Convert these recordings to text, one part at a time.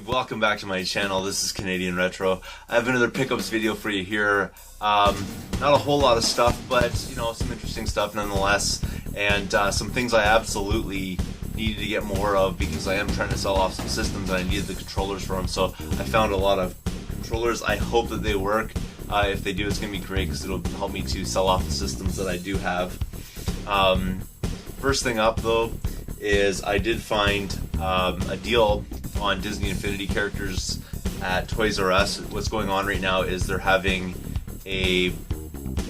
Welcome back to my channel. This is Canadian Retro. I have another pickups video for you here. Not a whole lot of stuff, but you know, some interesting stuff nonetheless, and some things I absolutely needed to get more of because I am trying to sell off some systems and I needed the controllers for them. So I found a lot of controllers. I hope that they work. If they do, it's going to be great because it'll help me to sell off the systems that I do have. First thing up though is I did find a deal on Disney Infinity characters at Toys R Us. What's going on right now is they're having a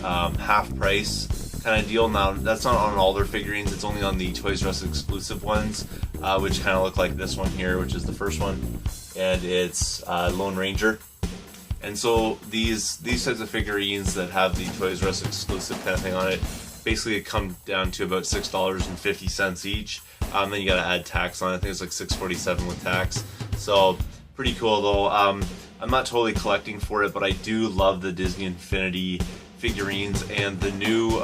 half price kind of deal. Now that's not on all their figurines, it's only on the Toys R Us exclusive ones, which kind of look like this one here, which is the first one, and it's Lone Ranger. And so these types of figurines that have the Toys R Us exclusive kind of thing on it basically come down to about $6.50 each. Then you gotta add tax on it. I think it's like $6.47 with tax. So pretty cool though. I'm not totally collecting for it, but I do love the Disney Infinity figurines, and the new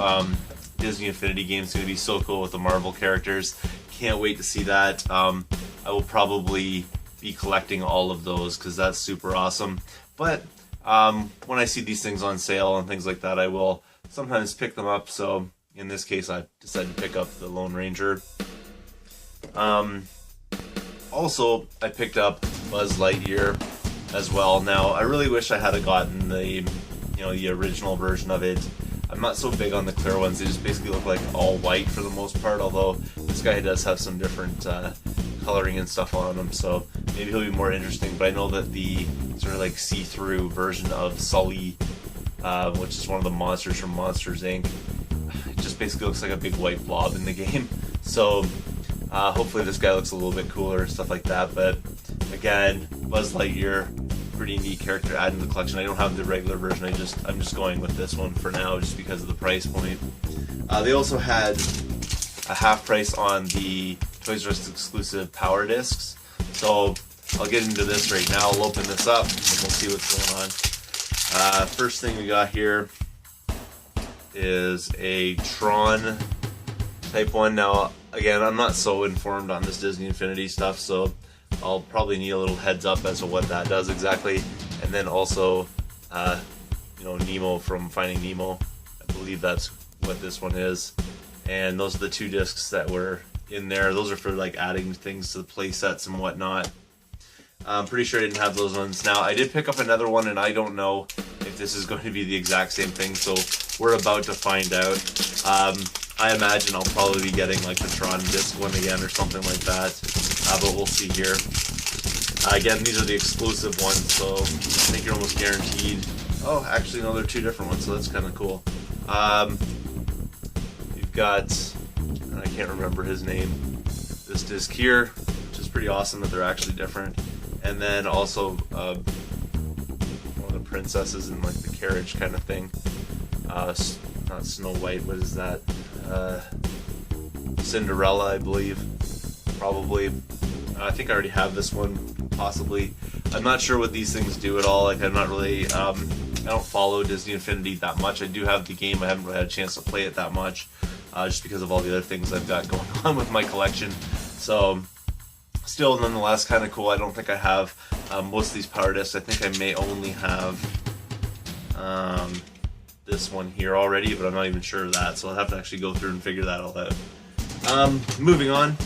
Disney Infinity game is gonna be so cool with the Marvel characters. Can't wait to see that. I will probably be collecting all of those because that's super awesome. But when I see these things on sale and things like that, I will sometimes pick them up. So in this case, I decided to pick up the Lone Ranger. Also, I picked up Buzz Lightyear as well. Now, I really wish I had gotten the original version of it. I'm not so big on the clear ones. They just basically look like all white for the most part, although this guy does have some different coloring and stuff on him, so maybe he'll be more interesting. But I know that the sort of like see-through version of Sully, which is one of the monsters from Monsters Inc., it just basically looks like a big white blob in the game. So hopefully this guy looks a little bit cooler and stuff like that. But again, Buzz Lightyear, pretty neat character added to the collection. I don't have the regular version. I'm just going with this one for now, just because of the price point. They also had a half price on the Toys R Us exclusive Power Discs. So I'll get into this right now. I'll open this up and we'll see what's going on. First thing we got here is a Tron type one. Now, again, I'm not so informed on this Disney Infinity stuff, so I'll probably need a little heads up as to what that does exactly. And then also, Nemo from Finding Nemo. I believe that's what this one is. And those are the two discs that were in there. Those are for like adding things to the play sets and whatnot. I'm pretty sure I didn't have those ones. Now, I did pick up another one, and I don't know if this is going to be the exact same thing, so we're about to find out. I imagine I'll probably be getting like the Tron disc one again or something like that, but we'll see here. Again, these are the exclusive ones, so I think you're almost guaranteed. Oh, actually, no, they're two different ones, so that's kind of cool. You've got, I can't remember his name, this disc here, which is pretty awesome that they're actually different. And then also one of the princesses in like the carriage kind of thing. Not Snow White, what is that? Cinderella, I believe. Probably. I think I already have this one, possibly. I'm not sure what these things do at all. Like, I'm not really, I don't follow Disney Infinity that much. I do have the game, I haven't really had a chance to play it that much, just because of all the other things I've got going on with my collection. So, still, nonetheless, kind of cool. I don't think I have most of these Power Discs. I think I may only have this one here already, but I'm not even sure of that, so I'll have to actually go through and figure that all out. Moving on,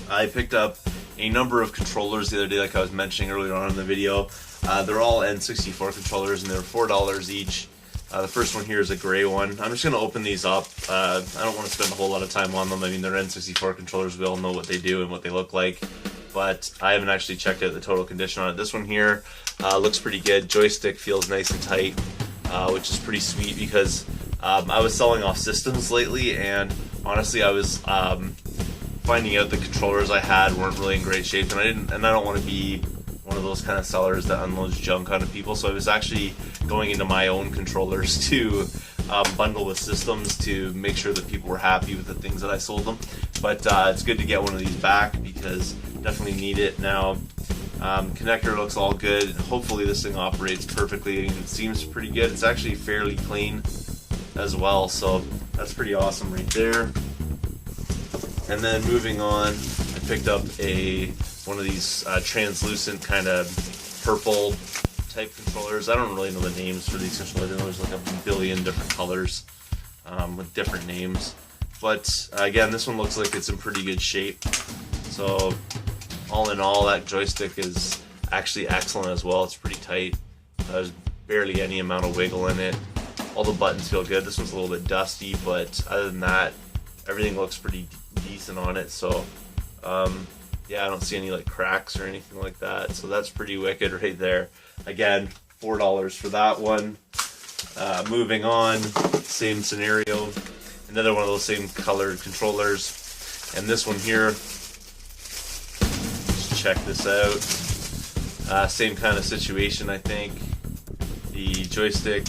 I picked up a number of controllers the other day, like I was mentioning earlier on in the video. They're all N64 controllers, and they're $4 each. The first one here is a gray one. I'm just going to open these up. I don't want to spend a whole lot of time on them. I mean, they're N64 controllers. We all know what they do and what they look like, but I haven't actually checked out the total condition on it. This one here looks pretty good. Joystick feels nice and tight, which is pretty sweet because I was selling off systems lately, and honestly, I was finding out the controllers I had weren't really in great shape, and I don't want to be one of those kind of sellers that unloads junk onto people. So I was actually going into my own controllers to bundle with systems to make sure that people were happy with the things that I sold them. But it's good to get one of these back because definitely need it now. Connector looks all good. Hopefully this thing operates perfectly. It seems pretty good. It's actually fairly clean as well, so that's pretty awesome right there. And then moving on, I picked up one of these translucent kind of purple type controllers. I don't really know the names for these controllers. I know there's like a billion different colors with different names. But again, this one looks like it's in pretty good shape. So all in all, that joystick is actually excellent as well. It's pretty tight. There's barely any amount of wiggle in it. All the buttons feel good. This one's a little bit dusty, but other than that, everything looks pretty decent on it. So yeah, I don't see any like cracks or anything like that. So that's pretty wicked right there. Again, $4 for that one. Moving on, same scenario. Another one of those same colored controllers. And this one here, let's check this out. Same kind of situation, I think. The joystick,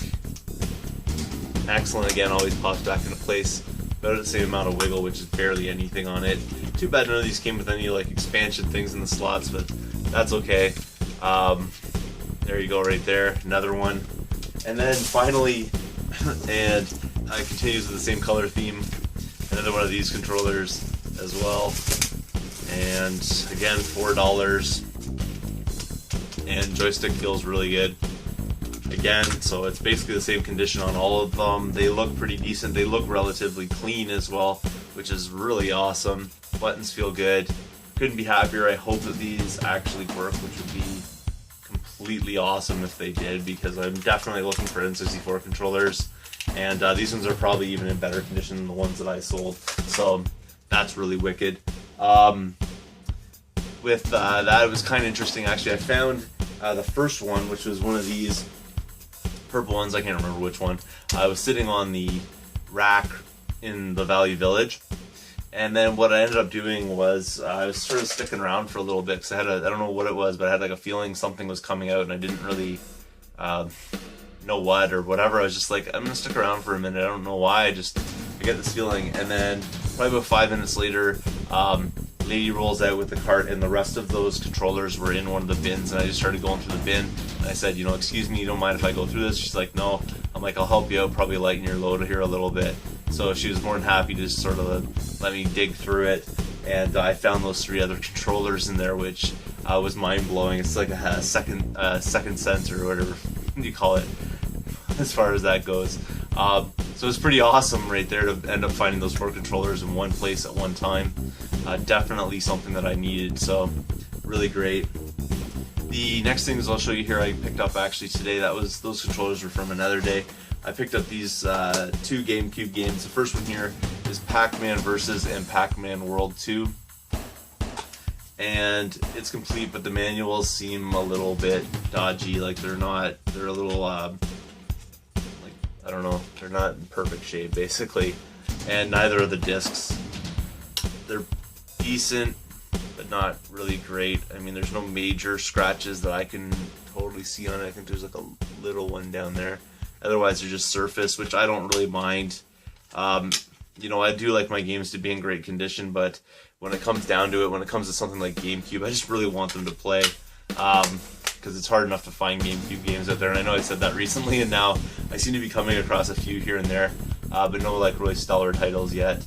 excellent again, always pops back into place. About the same amount of wiggle, which is barely anything on it. Too bad none of these came with any like expansion things in the slots, but that's okay. There you go right there, another one. And then finally, and it continues with the same color theme, another one of these controllers as well. And again, $4. And joystick feels really good. Again, so it's basically the same condition on all of them. They look pretty decent. They look relatively clean as well, which is really awesome. Buttons feel good. Couldn't be happier. I hope that these actually work, which would be completely awesome if they did, because I'm definitely looking for N64 controllers, and these ones are probably even in better condition than the ones that I sold. So that's really wicked. With that, it was kind of interesting actually. I found the first one, which was one of these purple ones. I can't remember which one. I was sitting on the rack in the Value Village, and then what I ended up doing was I was sort of sticking around for a little bit because I don't know what it was, but I had like a feeling something was coming out, and I didn't really know what or whatever. I was just like, I'm gonna stick around for a minute. I don't know why. I get this feeling, and then probably about 5 minutes later, lady rolls out with the cart, and the rest of those controllers were in one of the bins, and I just started going through the bin, and I said, you know, excuse me, you don't mind if I go through this? She's like, no. I'm like, I'll help you out, probably lighten your load here a little bit. So she was more than happy to just sort of let me dig through it, and I found those 3 other controllers in there, which was mind-blowing. It's like a second sense or whatever you call it, as far as that goes. So it's pretty awesome right there to end up finding those 4 controllers in one place at one time. Definitely something that I needed, so really great. The next things I'll show you here I picked up actually today. Those controllers were from another day. I picked up these 2 GameCube games. The first one here is Pac-Man Versus and Pac-Man World 2. And it's complete, but the manuals seem a little bit dodgy. Like they're a little like, I don't know, they're not in perfect shape basically. And neither are the discs. They're decent, but not really great. I mean, there's no major scratches that I can totally see on it. I think there's like a little one down there. Otherwise, they're just surface, which I don't really mind. You know, I do like my games to be in great condition, but when it comes down to it, when it comes to something like GameCube, I just really want them to play. Because it's hard enough to find GameCube games out there, and I know I said that recently, and now I seem to be coming across a few here and there, but no like really stellar titles yet.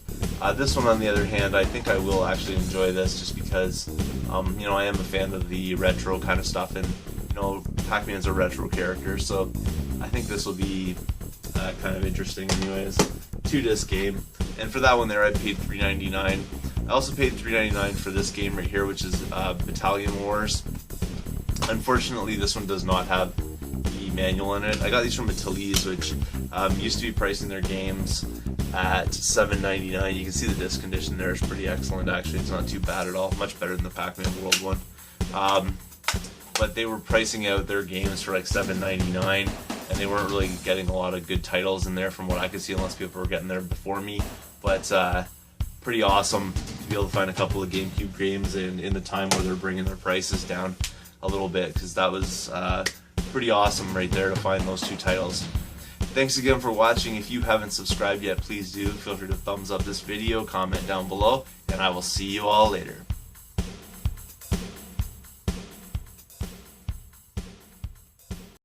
This one, on the other hand, I think I will actually enjoy this just because, you know, I am a fan of the retro kind of stuff, and you know, Pac-Man's a retro character, so I think this will be kind of interesting anyways. 2-disc game, and for that one there I paid $3.99. I also paid $3.99 for this game right here, which is Battalion Wars. Unfortunately, this one does not have the manual in it. I got these from Ateliers, which used to be pricing their games at $7.99. You can see the disc condition there is pretty excellent, actually. It's not too bad at all. Much better than the Pac-Man World one. But they were pricing out their games for like $7.99, and they weren't really getting a lot of good titles in there from what I could see, unless people were getting there before me. But pretty awesome to be able to find a couple of GameCube games in the time where they're bringing their prices down a little bit, because that was pretty awesome right there to find those 2 titles. Thanks again for watching. If you haven't subscribed yet, please do. Feel free to thumbs up this video, comment down below, and I will see you all later.